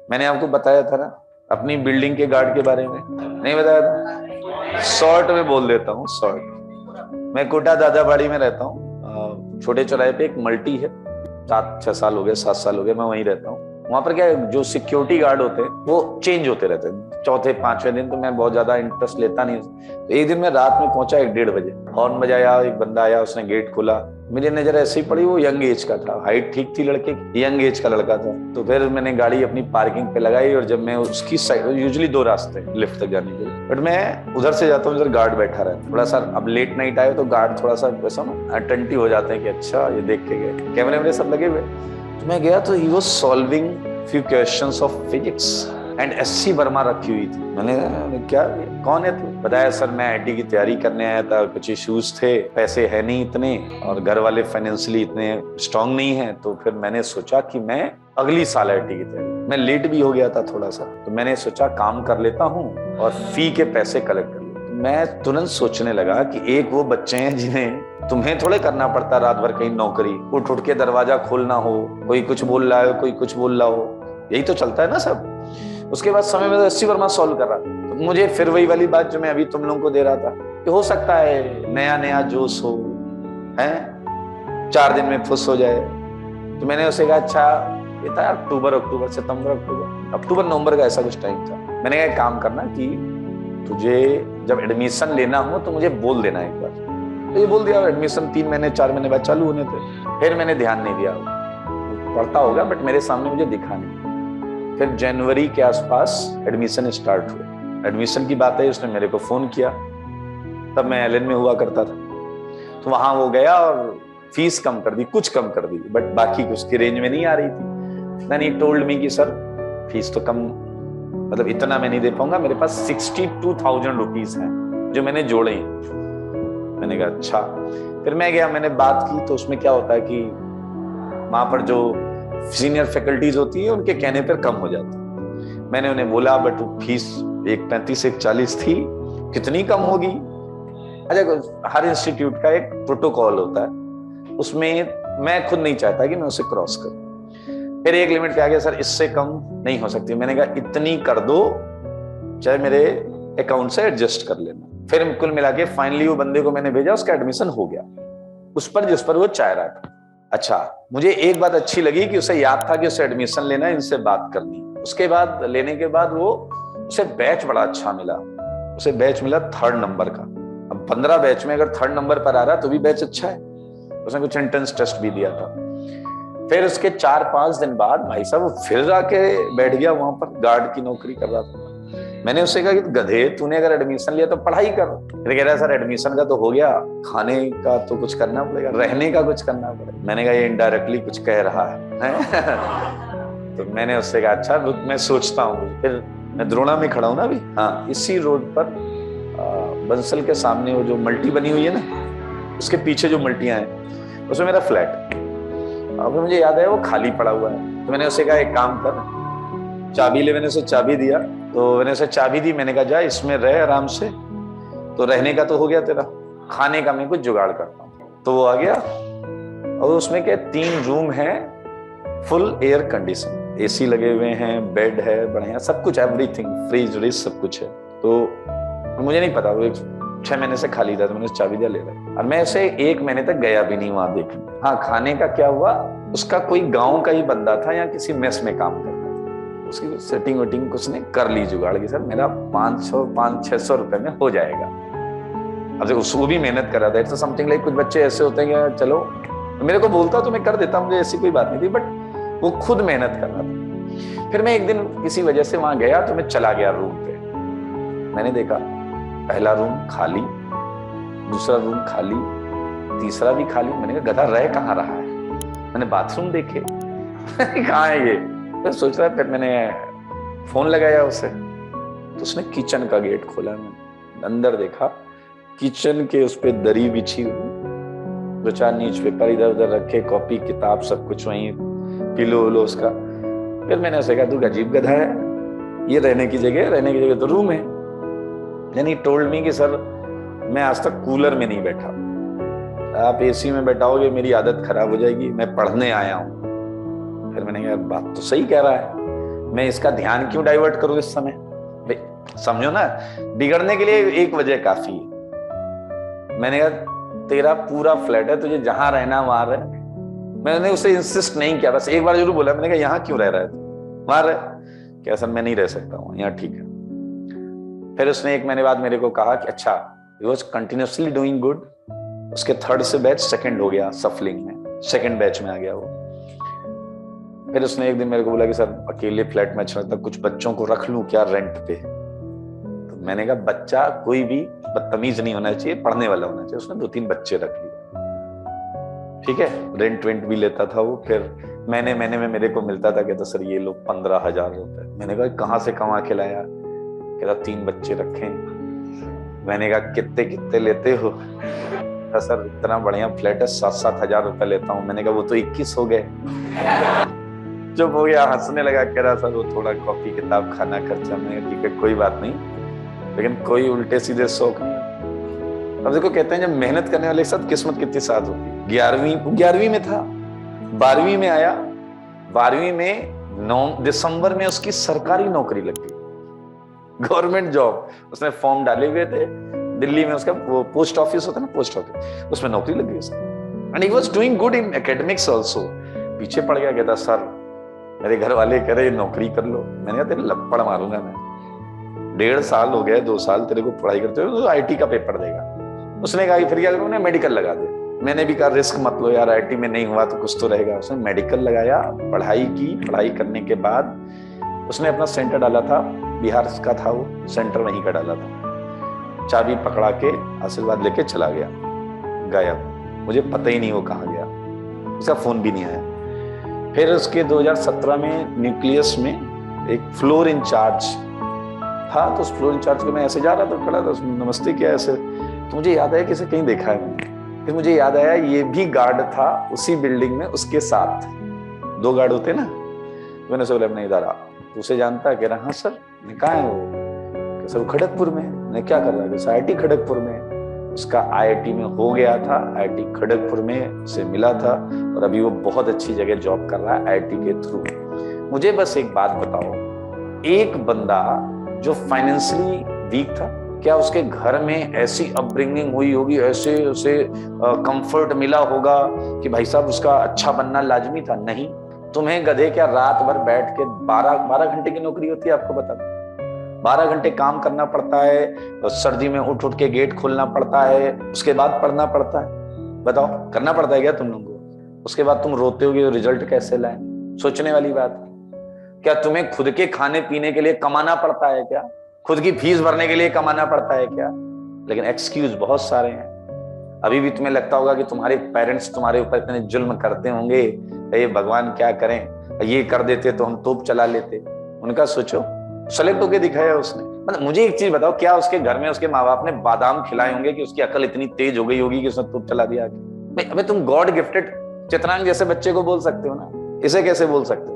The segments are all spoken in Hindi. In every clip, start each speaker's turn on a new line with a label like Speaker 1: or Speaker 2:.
Speaker 1: मैंने आपको बताया था ना अपनी बिल्डिंग के गार्ड के बारे में, नहीं बताया था? शॉर्ट में बोल देता हूँ, शॉर्ट। मैं कोटा दादाबाड़ी में रहता हूँ, छोटे चौराहे पे एक मल्टी है। 7-6 साल हो गए, 7 साल हो गए मैं वहीं रहता हूँ। वहां पर क्या है, जो सिक्योरिटी गार्ड होते हैं वो चेंज होते रहते हैं। चौथे पांचवें दिन तो मैं बहुत ज्यादा इंटरेस्ट लेता नहीं। तो एक दिन मैं रात में पहुंचा 1-1:30 बजे, हॉर्न बजाया, एक बंदा आया, उसने गेट खोला। मेरी नजर ऐसे ही पड़ी, वो यंग एज का था, हाइट ठीक थी लड़के की, यंग एज का लड़का था। तो फिर मैंने गाड़ी अपनी पार्किंग पे लगाई और जब मैं उसकी साइड, यूजुअली 2 रास्ते लिफ्ट तक जाने के लिए, बट मैं उधर से जाता हूँ, इधर गार्ड बैठा रहता थोड़ा सा। अब लेट नाइट आए तो गार्ड थोड़ा सा वैसा ना अटेंटिव हो जाते हैं कि अच्छा ये देख के गए, कैमरे वैमरे सब लगे हुए। तो मैं गया तो he was solving few questions of physics and SC Verma रखी हुई थी। मैंने क्या, कौन है तू? बताया सर मैं आईटी की तैयारी करने आया था, कुछ इश्यूज थे, पैसे है नहीं इतने और घर वाले फाइनेंशियली इतने स्ट्रांग नहीं है, तो फिर मैंने सोचा कि मैं अगली साल आईटी की तैयारी, मैं लेट भी हो गया था थोड़ा सा, तो मैंने सोचा काम कर लेता हूँ और फी के पैसे कलेक्ट कर लेता हूँ। मैं तुरंत सोचने लगा कि एक वो बच्चे हैं जिन्हें तुम्हें थोड़े करना पड़ता रात भर कहीं नौकरी, उठ उठ के दरवाजा खोलना हो, कोई कुछ बोल रहा है, कोई कुछ बोल रहा हो, यही तो चलता है ना सब। उसके बाद समय में 80 वर्मा सॉल्व कर रहा था। तो मुझे फिर वही वाली बात जो मैं अभी तुम लोगों को दे रहा था कि हो सकता है नया नया जोश हो, है 4 दिन में फुस हो जाए। तो मैंने उसे कहा अच्छा, ये था अक्टूबर सितंबर अक्टूबर नवंबर का ऐसा कुछ टाइम था। मैंने कहा काम करना कि तुझे जब एडमिशन लेना हो तो मुझे बोल देना एक बार। तो ये बोल दिया, एडमिशन 3 महीने 4 महीने बाद चालू होने थे। फिर मैंने ध्यान नहीं दिया, पढ़ता होगा बट मेरे सामने मुझे दिखा नहीं। फिर जनवरी के आसपास एडमिशन स्टार्ट हुआ। एडमिशन की बात है, उसने मेरे को फोन किया, तब मैं एलएन में हुआ करता था। तो वहां वो गया और फीस कम कर दी, कुछ कम कर दी, बट बाकी उसकी रेंज में नहीं आ रही थी। मैंने टोल्ड मी कि सर फीस तो कम, मतलब इतना मैं नहीं दे पाऊंगा, मेरे पास 62,000 रुपीज हैं जो मैंने जोड़े। मैंने कहा अच्छा। फिर मैं गया, मैंने बात की, तो उसमें क्या होता है कि वहां पर जो सीनियर फैकल्टीज होती है उनके कहने पर कम हो जाती है। मैंने उन्हें बोला बट फीस 1:35 1:40 थी, कितनी कम होगी? अच्छा, हर इंस्टीट्यूट का एक प्रोटोकॉल होता है, उसमें मैं खुद नहीं चाहता कि मैं उसे क्रॉस करूं। फिर एक लिमिट पे आ गया, सर इससे कम नहीं हो सकती। मैंने कहा इतनी कर दो, चाहे मेरे अकाउंट से एडजस्ट कर लेना। फिर कुल मिला के फाइनली वो बंदे को मैंने भेजा, उसका एडमिशन हो गया उस पर जिस पर वो चाह रहा था। अच्छा, मुझे एक बात अच्छी लगी कि उसे याद था कि उसे एडमिशन लेना है, इनसे बात करनी। उसके बाद लेने के बाद वो उसे बैच बड़ा अच्छा मिला, उसे बैच मिला 3rd नंबर का। अब 15 बैच में अगर 3rd नंबर पर आ रहा है तो भी बैच अच्छा है। उसने कुछ एंट्रेंस टेस्ट भी दिया था। फिर उसके 4-5 दिन बाद भाई साहब वो फिर आके बैठ गया वहां पर, गार्ड की नौकरी कर रहा था। मैंने उससे कहा कि गधे, तूने अगर एडमिशन लिया तो पढ़ाई कर। फिर कह रहा है सर एडमिशन का तो हो गया, खाने का तो कुछ करना पड़ेगा, रहने का कुछ करना पड़ेगा। मैंने कहा ये इनडायरेक्टली कुछ कह रहा है। तो मैंने उससे कहा अच्छा रुक मैं सोचता हूँ। फिर मैं द्रोणा में खड़ा हूँ ना अभी, हाँ इसी रोड पर बंसल के सामने वो जो मल्टी बनी हुई है ना, उसके पीछे जो मल्टियां हैं उसमें मेरा फ्लैट। अब मुझे याद है वो खाली पड़ा हुआ है। तो मैंने उसे कहा एक काम कर, चाबी ले। मैंने उसे चाबी दिया, तो मैंने उसे चाबी दी, मैंने कहा जा इसमें रह आराम से। तो रहने का तो हो गया तेरा, खाने का मैं कुछ जुगाड़ करता हूँ। तो वो आ गया और उसमें क्या 3 रूम है, फुल एयर कंडीशन, एसी लगे हुए हैं, बेड है बढ़िया, सब कुछ एवरीथिंग, फ्रिज व्रिज सब कुछ है। तो मुझे नहीं पता, वो 6 महीने से खाली था, तो मैंने चाबी दिया ले रहा। और मैं उसे 1 महीने तक गया भी नहीं वहां देखने। हाँ खाने का क्या हुआ, उसका कोई गांव का ही बंदा था या किसी मेस में काम करता था, उसकी सेटिंग वेटिंग कुछ ने कर ली जुगाड़ की, सर मेरा 500-600 रुपए में हो जाएगा। अब वो भी मेहनत कर रहा था। इट्स समथिंग लाइक, कुछ बच्चे ऐसे होते हैं कि चलो मेरे को बोलता तो मैं कर देता, मुझे ऐसी कोई बात नहीं थी, बट वो खुद मेहनत कर रहा था। फिर मैं एक दिन किसी वजह से वहां गया, तो मैं चला गया रूम पे। मैंने देखा पहला रूम खाली, दूसरा रूम खाली, तीसरा भी खाली। मैंने कहा गधा रह कहाँ रहा है। मैंने बाथरूम देखे कहाँ है ये, तो सोच रहा। फिर मैंने फोन लगाया उसे, तो उसने किचन का गेट खोला। मैंने अंदर देखा, किचन के उस पे दरी बिछी हुई, 2-4 न्यूज पेपर इधर उधर रखे, कॉपी किताब सब कुछ वहीं, पिलो उलो उसका। फिर मैंने उसे कहा तू अजीब गधा है, ये रहने की जगह तो रूम है। यानी टोल्ड मी कि सर मैं आज तक कूलर में नहीं बैठा, आप एसी में बैठाओगे मेरी आदत खराब हो जाएगी, मैं पढ़ने आया हूँ। फिर मैंने कहा बात तो सही कह रहा है। मैं इसका ध्यान क्यों डाइवर्ट करूं इस समय? भाई समझो ना, बिगड़ने के लिए एक वजह काफी है। मैंने कहा तेरा पूरा फ्लैट है, तुझे जहां रहना वहां रह। मैंने उसे इंसिस्ट नहीं किया, बस एक बार जरूर बोला, मैंने कहा यहाँ क्यों रह रहा है, वहां रह। क्या सर मैं नहीं रह सकता हूँ यहाँ, ठीक है। फिर उसने एक महीने बाद मेरे को कहा कि अच्छा, he was continuously doing good. उसके थर्ड से बैच सेकंड हो गया, सफलिंग में सेकंड बैच में आ गया वो। फिर उसने एक दिन मेरे को बोला कि सर अकेले फ्लैट में अच्छा लगता, कुछ बच्चों को रख लूं क्या रेंट पे? तो मैंने कहा बच्चा कोई भी बदतमीज नहीं होना चाहिए, पढ़ने वाला होना चाहिए। उसने 2-3 बच्चे रख लिए, ठीक है, रेंट वेंट भी लेता था वो। फिर महीने में मेरे को मिलता था, कहता सर ये लो 15,000 रुपए। मैंने कहा कहाँ से कमा के लाया? कहता 3 बच्चे रखे। मैंने कहा कितने कितने लेते हो? कहता सर इतना बढ़िया फ्लैट है, 7-7 हजार रुपए लेता हूँ। मैंने कहा वो तो 21 हो गए। चुप हो गया, हंसने लगा, कह रहा सर वो थोड़ा कॉपी किताब खाना खर्चा। मैंने कहा ठीक है कोई बात नहीं, लेकिन कोई उल्टे सीधे शौक नहीं। अब देखो कहते हैं जब मेहनत करने वाले के साथ किस्मत कितनी साथ होती है। 11वीं में था, 12वीं में आया, 12वीं में 9 दिसंबर में उसकी सरकारी नौकरी लग गई, गवर्नमेंट जॉब। उसने फॉर्म डाले हुए थे दिल्ली में, उसका वो पोस्ट ऑफिस होता है ना, पोस्ट ऑफिस, उसमें नौकरी लग गई उसकी। And he was doing good in academics also. पीछे पड़ गया, कहता सर मेरे घर वाले कह रहे नौकरी कर लो। मैंने कहा तेरे लपड़ मारूंगा मैं, 1.5 साल हो गए, 2 साल तेरे को पढ़ाई करते हुए, तो आईटी का पेपर देगा। उसने कहा फिर क्या करूं, मेडिकल लगा दे। मैंने भी कहा रिस्क मत लो यार, आईटी में नहीं हुआ तो कुछ तो रहेगा। उसने मेडिकल लगाया, पढ़ाई की। पढ़ाई करने के बाद उसने अपना सेंटर डाला था, बिहार का था वो सेंटर, वहीं का डाला था। चाबी पकड़ा के आशीर्वाद लेके चला गया, गायब। मुझे पता ही नहीं वो कहाँ गया, उसका फोन भी नहीं आया। फिर उसके 2017 में न्यूक्लियस में एक फ्लोर इंचार्ज था, तो उस फ्लोर इंचार्ज को मैं ऐसे जा रहा था, खड़ा था, नमस्ते क्या ऐसे, तो मुझे याद आया कि इसे कहीं देखा है मैंने। फिर मुझे याद आया ये भी गार्ड था उसी बिल्डिंग में, उसके साथ 2 गार्ड होते ना। तो मैंने बोला मैं इधर आ, तो उसे जानता, कह रहा हाँ सर। कहाँ है वो? सर खड़गपुर में। मैं क्या कर रहा है? आईआईटी खड़गपुर में। उसका आईआईटी में हो गया था, आईआईटी खड़गपुर में उसे मिला था, और अभी वो बहुत अच्छी जगह जॉब कर रहा है आईआईटी के थ्रू। मुझे बस एक बात बताओ, एक बंदा जो फाइनेंशियली वीक था, क्या उसके घर में ऐसी अपब्रिंगिंग हुई होगी, ऐसे उसे कंफर्ट मिला होगा कि भाई साहब उसका अच्छा बनना लाजमी था? नहीं। तुम्हें गधे क्या रात भर बैठ के 12 घंटे की नौकरी होती है, आपको बता दूं, 12 घंटे काम करना पड़ता है, सर्दी में उठ उठ के गेट खोलना पड़ता है, उसके बाद पढ़ना पड़ता है। बताओ करना पड़ता है क्या तुम लोगों को? उसके बाद तुम रोते होगे रिजल्ट कैसे लाए? सोचने वाली बात। क्या तुम्हें खुद के खाने पीने के लिए कमाना पड़ता है क्या? खुद की फीस भरने के लिए कमाना पड़ता है क्या? लेकिन एक्सक्यूज बहुत सारे हैं। अभी भी तुम्हें लगता होगा कि तुम्हारे पेरेंट्स तुम्हारे ऊपर इतने जुल्म करते होंगे, ये भगवान क्या करें, ये कर देते तो हम तोप चला लेते। उनका सोचो, सेलेक्ट होके दिखाया उसने। मतलब मुझे एक चीज बताओ, क्या उसके घर में उसके माँ बाप ने बादाम खिलाए होंगे कि उसकी अकल इतनी तेज हो गई होगी कि उसने तोप चला दिया? अबे तुम गॉड गिफ्टेड चित्रांग जैसे बच्चे को बोल सकते हो ना, इसे कैसे बोल सकते हो?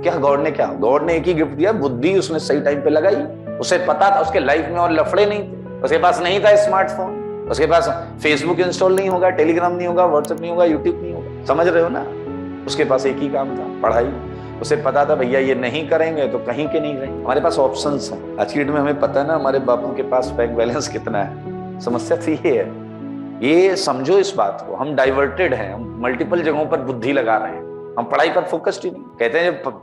Speaker 1: क्या गॉड ने, क्या गॉड ने एक ही गिफ्ट दिया, बुद्धि उसने सही टाइम पे लगाई। उसे पता था उसके लाइफ में और लफड़े नहीं थे, उसके पास नहीं था स्मार्टफोन, उसके पास फेसबुक इंस्टॉल नहीं होगा, टेलीग्राम नहीं होगा, व्हाट्सएप नहीं होगा, यूट्यूब नहीं होगा, समझ रहे हो ना? उसके पास एक ही काम था, पढ़ाई। उसे पता था भैया ये नहीं करेंगे तो कहीं के नहीं रहेंगे। हमारे पास ऑप्शंस हैं। आज की डेट में हमें पता है ना हमारे बापू के पास बैंक बैलेंस कितना है। समस्या तो ये है, ये समझो इस बात को, हम डाइवर्टेड हैं, हम मल्टीपल जगहों पर बुद्धि लगा रहे हैं, हम पढ़ाई पर फोकस्ड ही नहीं। कहते हैं जब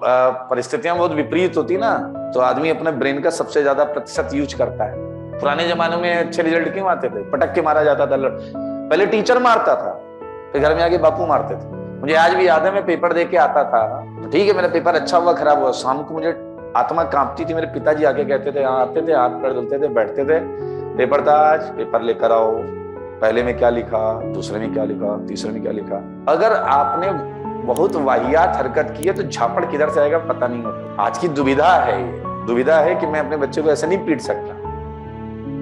Speaker 1: परिस्थितियां बहुत विपरीत होती ना, तो आदमी अपने ब्रेन का सबसे ज्यादा प्रतिशत यूज करता है। पुराने जमानों में अच्छे रिजल्ट क्यों आते थे? पटक के मारा जाता था। पहले टीचर मारता था, फिर घर में आके बापू मारते थे। मुझे आज भी याद है, मैं पेपर दे के आता था, तो ठीक है मेरा पेपर अच्छा हुआ खराब हुआ, शाम को मुझे आत्मा कांपती थी। मेरे पिताजी आके कहते थे, आते थे, हाथ पैर धुलते थे, बैठते थे, पेपर था आज, पेपर लेकर आओ, पहले में क्या लिखा, दूसरे में क्या लिखा, तीसरे में क्या लिखा। अगर आपने बहुत वाहियात हरकत की है तो झापड़ किधर से आएगा पता नहीं होता। आज की दुविधा है, ये दुविधा है कि मैं अपने बच्चे को ऐसे नहीं पीट सकता,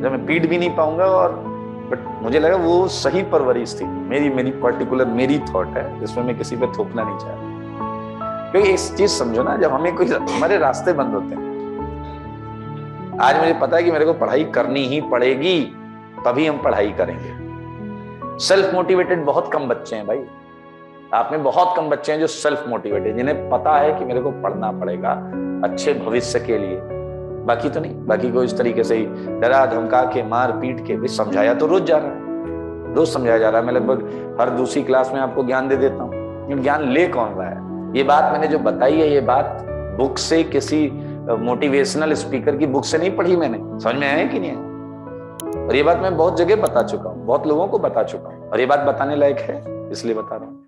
Speaker 1: जब मैं पीट भी नहीं पाऊंगा। और बट मुझे लगा वो सही परवरिश थी मेरी पर्टिकुलर मेरी थॉट है, जिसमें मैं किसी पे थोपना नहीं चाहता। क्योंकि एक चीज समझो ना, जब हमें कोई, हमारे रास्ते बंद होते हैं। आज मुझे पता है कि मेरे को पढ़ाई करनी ही पड़ेगी, तभी हम पढ़ाई करेंगे। सेल्फ मोटिवेटेड बहुत कम बच्चे हैं भाई, आप में बहुत कम बच्चे हैं जो सेल्फ मोटिवेटेड, जिन्हें पता है कि मेरे को पढ़ना पड़ेगा, अच्छे भविष्य के लिए, बाकी तो नहीं। बाकी को इस तरीके से ही डरा धमका के मार पीट के भी समझाया तो रोज जा रहा है, रोज समझाया जा रहा है। मैं लगभग हर दूसरी क्लास में आपको ज्ञान दे देता हूँ। ज्ञान ले कौन रहा है? ये बात मैंने जो बताई है, ये बात बुक से, किसी मोटिवेशनल स्पीकर की बुक से नहीं पढ़ी मैंने। समझ में आया कि नहीं है? और ये बात मैं बहुत जगह बता चुका हूँ, बहुत लोगों को बता चुका हूँ, और ये बात बताने लायक है, इसलिए बता रहा हूँ।